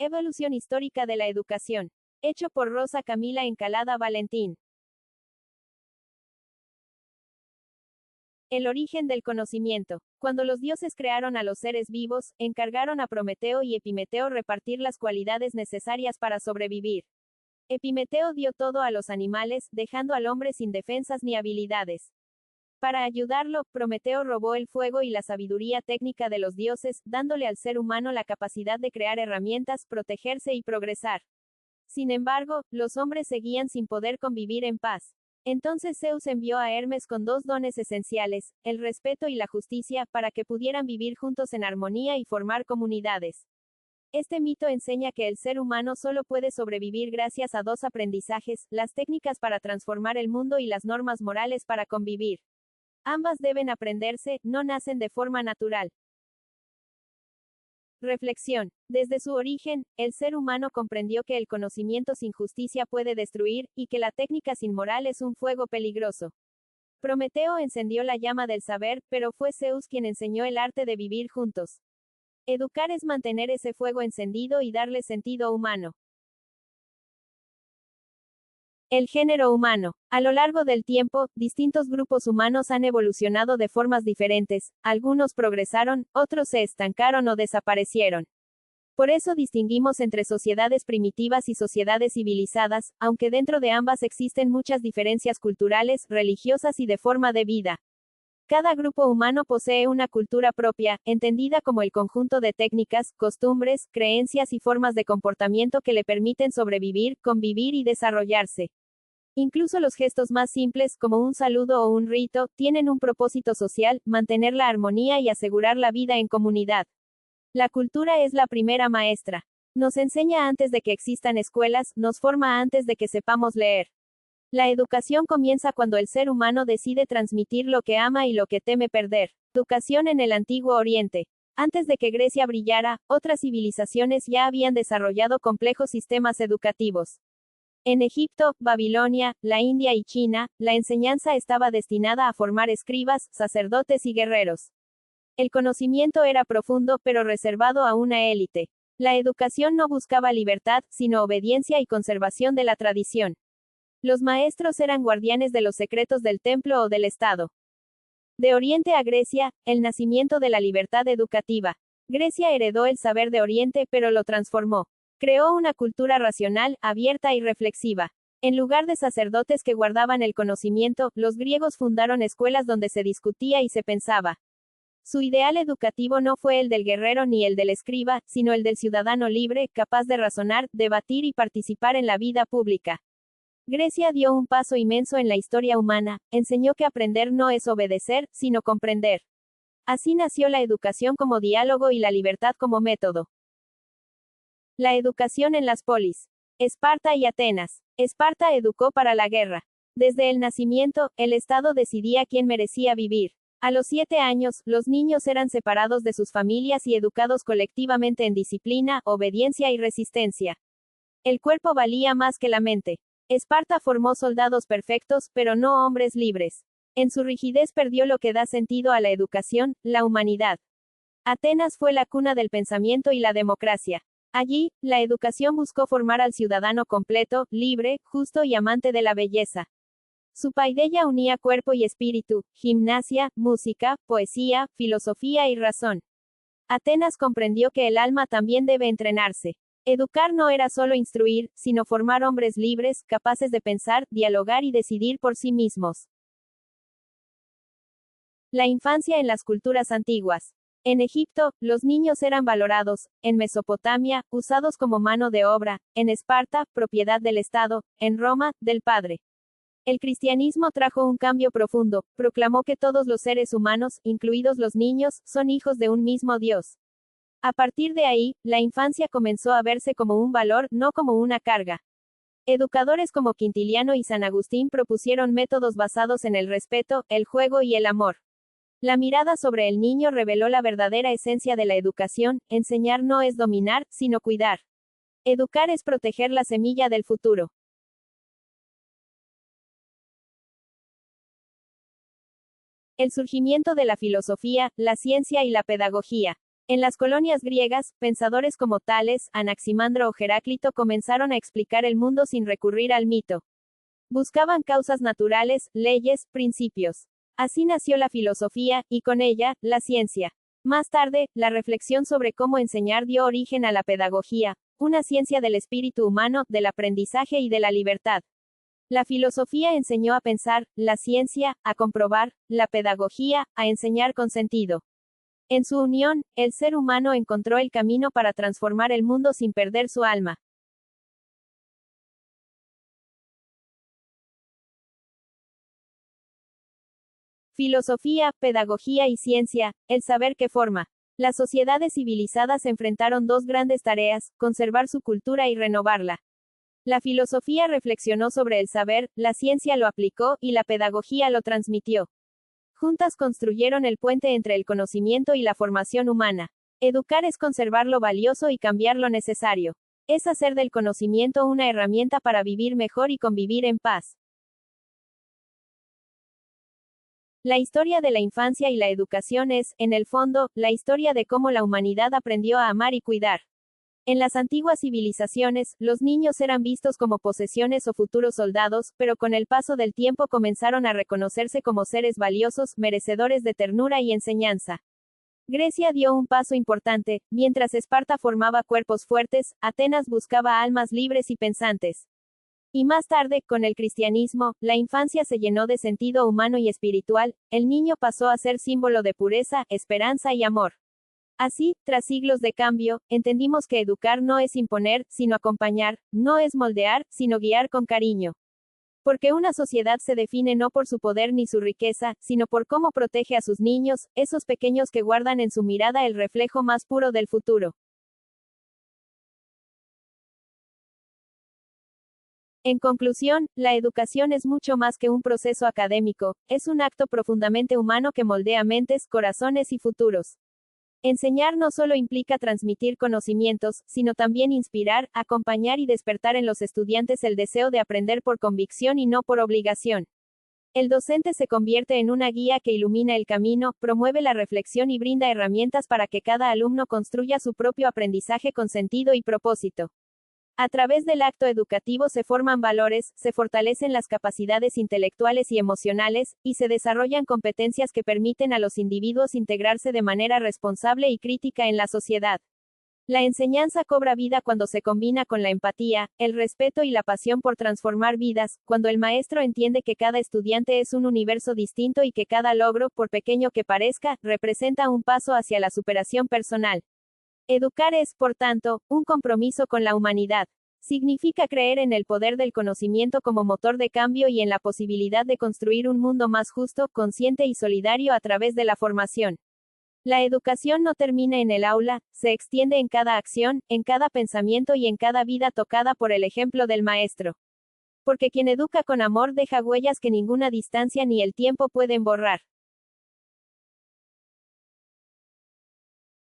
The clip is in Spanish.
Evolución histórica de la educación. Hecho por Rosa Camila Encalada Valentín. El origen del conocimiento. Cuando los dioses crearon a los seres vivos, encargaron a Prometeo y Epimeteo repartir las cualidades necesarias para sobrevivir. Epimeteo dio todo a los animales, dejando al hombre sin defensas ni habilidades. Para ayudarlo, Prometeo robó el fuego y la sabiduría técnica de los dioses, dándole al ser humano la capacidad de crear herramientas, protegerse y progresar. Sin embargo, los hombres seguían sin poder convivir en paz. Entonces Zeus envió a Hermes con dos dones esenciales, el respeto y la justicia, para que pudieran vivir juntos en armonía y formar comunidades. Este mito enseña que el ser humano solo puede sobrevivir gracias a dos aprendizajes, las técnicas para transformar el mundo y las normas morales para convivir. Ambas deben aprenderse, no nacen de forma natural. Reflexión. Desde su origen, el ser humano comprendió que el conocimiento sin justicia puede destruir, y que la técnica sin moral es un fuego peligroso. Prometeo encendió la llama del saber, pero fue Zeus quien enseñó el arte de vivir juntos. Educar es mantener ese fuego encendido y darle sentido humano. El género humano. A lo largo del tiempo, distintos grupos humanos han evolucionado de formas diferentes, algunos progresaron, otros se estancaron o desaparecieron. Por eso distinguimos entre sociedades primitivas y sociedades civilizadas, aunque dentro de ambas existen muchas diferencias culturales, religiosas y de forma de vida. Cada grupo humano posee una cultura propia, entendida como el conjunto de técnicas, costumbres, creencias y formas de comportamiento que le permiten sobrevivir, convivir y desarrollarse. Incluso los gestos más simples, como un saludo o un rito, tienen un propósito social, mantener la armonía y asegurar la vida en comunidad. La cultura es la primera maestra. Nos enseña antes de que existan escuelas, nos forma antes de que sepamos leer. La educación comienza cuando el ser humano decide transmitir lo que ama y lo que teme perder. Educación en el Antiguo Oriente. Antes de que Grecia brillara, otras civilizaciones ya habían desarrollado complejos sistemas educativos. En Egipto, Babilonia, la India y China, la enseñanza estaba destinada a formar escribas, sacerdotes y guerreros. El conocimiento era profundo, pero reservado a una élite. La educación no buscaba libertad, sino obediencia y conservación de la tradición. Los maestros eran guardianes de los secretos del templo o del Estado. De Oriente a Grecia, el nacimiento de la libertad educativa. Grecia heredó el saber de Oriente, pero lo transformó. Creó una cultura racional, abierta y reflexiva. En lugar de sacerdotes que guardaban el conocimiento, los griegos fundaron escuelas donde se discutía y se pensaba. Su ideal educativo no fue el del guerrero ni el del escriba, sino el del ciudadano libre, capaz de razonar, debatir y participar en la vida pública. Grecia dio un paso inmenso en la historia humana, enseñó que aprender no es obedecer, sino comprender. Así nació la educación como diálogo y la libertad como método. La educación en las polis. Esparta y Atenas. Esparta educó para la guerra. Desde el nacimiento, el Estado decidía quién merecía vivir. A los 7 años, los niños eran separados de sus familias y educados colectivamente en disciplina, obediencia y resistencia. El cuerpo valía más que la mente. Esparta formó soldados perfectos, pero no hombres libres. En su rigidez perdió lo que da sentido a la educación, la humanidad. Atenas fue la cuna del pensamiento y la democracia. Allí, la educación buscó formar al ciudadano completo, libre, justo y amante de la belleza. Su paideia unía cuerpo y espíritu, gimnasia, música, poesía, filosofía y razón. Atenas comprendió que el alma también debe entrenarse. Educar no era solo instruir, sino formar hombres libres, capaces de pensar, dialogar y decidir por sí mismos. La infancia en las culturas antiguas. En Egipto, los niños eran valorados, en Mesopotamia, usados como mano de obra, en Esparta, propiedad del Estado, en Roma, del padre. El cristianismo trajo un cambio profundo, proclamó que todos los seres humanos, incluidos los niños, son hijos de un mismo Dios. A partir de ahí, la infancia comenzó a verse como un valor, no como una carga. Educadores como Quintiliano y San Agustín propusieron métodos basados en el respeto, el juego y el amor. La mirada sobre el niño reveló la verdadera esencia de la educación: enseñar no es dominar, sino cuidar. Educar es proteger la semilla del futuro. El surgimiento de la filosofía, la ciencia y la pedagogía. En las colonias griegas, pensadores como Tales, Anaximandro o Heráclito comenzaron a explicar el mundo sin recurrir al mito. Buscaban causas naturales, leyes, principios. Así nació la filosofía, y con ella, la ciencia. Más tarde, la reflexión sobre cómo enseñar dio origen a la pedagogía, una ciencia del espíritu humano, del aprendizaje y de la libertad. La filosofía enseñó a pensar, la ciencia, a comprobar, la pedagogía, a enseñar con sentido. En su unión, el ser humano encontró el camino para transformar el mundo sin perder su alma. Filosofía, pedagogía y ciencia, el saber que forma. Las sociedades civilizadas enfrentaron dos grandes tareas, conservar su cultura y renovarla. La filosofía reflexionó sobre el saber, la ciencia lo aplicó, y la pedagogía lo transmitió. Juntas construyeron el puente entre el conocimiento y la formación humana. Educar es conservar lo valioso y cambiar lo necesario. Es hacer del conocimiento una herramienta para vivir mejor y convivir en paz. La historia de la infancia y la educación es, en el fondo, la historia de cómo la humanidad aprendió a amar y cuidar. En las antiguas civilizaciones, los niños eran vistos como posesiones o futuros soldados, pero con el paso del tiempo comenzaron a reconocerse como seres valiosos, merecedores de ternura y enseñanza. Grecia dio un paso importante, mientras Esparta formaba cuerpos fuertes, Atenas buscaba almas libres y pensantes. Y más tarde, con el cristianismo, la infancia se llenó de sentido humano y espiritual, el niño pasó a ser símbolo de pureza, esperanza y amor. Así, tras siglos de cambio, entendimos que educar no es imponer, sino acompañar, no es moldear, sino guiar con cariño. Porque una sociedad se define no por su poder ni su riqueza, sino por cómo protege a sus niños, esos pequeños que guardan en su mirada el reflejo más puro del futuro. En conclusión, la educación es mucho más que un proceso académico, es un acto profundamente humano que moldea mentes, corazones y futuros. Enseñar no solo implica transmitir conocimientos, sino también inspirar, acompañar y despertar en los estudiantes el deseo de aprender por convicción y no por obligación. El docente se convierte en una guía que ilumina el camino, promueve la reflexión y brinda herramientas para que cada alumno construya su propio aprendizaje con sentido y propósito. A través del acto educativo se forman valores, se fortalecen las capacidades intelectuales y emocionales, y se desarrollan competencias que permiten a los individuos integrarse de manera responsable y crítica en la sociedad. La enseñanza cobra vida cuando se combina con la empatía, el respeto y la pasión por transformar vidas, cuando el maestro entiende que cada estudiante es un universo distinto y que cada logro, por pequeño que parezca, representa un paso hacia la superación personal. Educar es, por tanto, un compromiso con la humanidad. Significa creer en el poder del conocimiento como motor de cambio y en la posibilidad de construir un mundo más justo, consciente y solidario a través de la formación. La educación no termina en el aula, se extiende en cada acción, en cada pensamiento y en cada vida tocada por el ejemplo del maestro. Porque quien educa con amor deja huellas que ninguna distancia ni el tiempo pueden borrar.